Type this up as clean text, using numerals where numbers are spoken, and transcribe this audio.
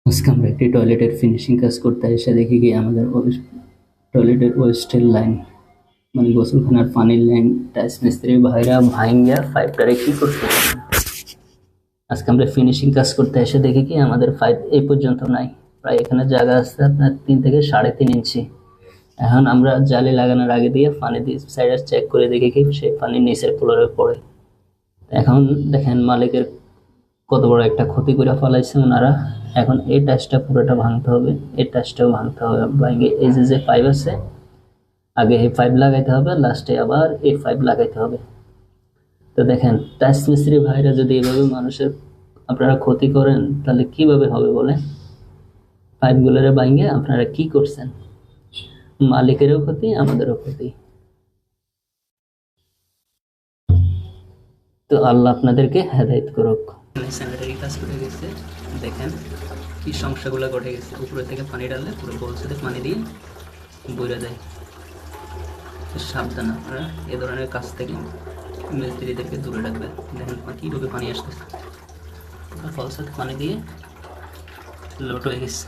আজকে আমরা একটি টয়লেটের ফিনিশিং কাজ করতে এসে দেখি কি আমাদের টয়লেটের ওয়েস্টের লাইন মানে গোসলখানার পানির লাইন টাইলস মিস্ত্রি ভাইরা ভাঙ্গা পাইপটারে কি করতে। আজকে আমরা ফিনিশিং কাজ করতে এসে দেখি কি আমাদের পাইপ এই পর্যন্ত নাই, প্রায় এখানে জায়গা আছে আপনার 3 থেকে 3.5 ইঞ্চি। এখন আমরা জালি লাগানোর আগে দিয়ে পানি দিয়ে সাইডে চেক করে দেখি কি সেই পানি নিচের ফ্লোরে পড়ে। এখন দেখেন মালিকের কত বড় একটা ক্ষতি করে ফেলাইছে ওনারা। এখন এই টাচটা পুরোটা ভাঙতে হবে, এই টাচটাও ভাঙতে হবে, ভাঙে এই যে পাইপ আছে আগে এই পাইপ লাগাইতে হবে, লাস্টে আবার এই পাইপ লাগাইতে হবে। তো দেখেন টাচ মিস্ত্রি ভাইরা যদি এভাবে মানুষের আপনারা ক্ষতি করেন তাহলে কিভাবে হবে বলে। পাইপগুলোরে ভাঙে আপনারা কি করছেন, মালিকেরও ক্ষতি আমাদেরও ক্ষতি। তো আল্লাহ আপনাদেরকে হেদায়েত করুক। স্যানিটারি কাজ করে গেছে, দেখেন কি সমস্যাগুলো ঘটে গেছে। উপরে থেকে পানি ডাললে পুরো বলসাতে পানি দিয়ে বইরা যায়। সাবধান আপনারা এ ধরনের কাজ থেকে মিস্ত্রিদেরকে দূরে রাখবেন। দেখেন কীভাবে পানি আসতেছে, ফলসাতে পানি দিয়ে লোড হয়ে গেছে।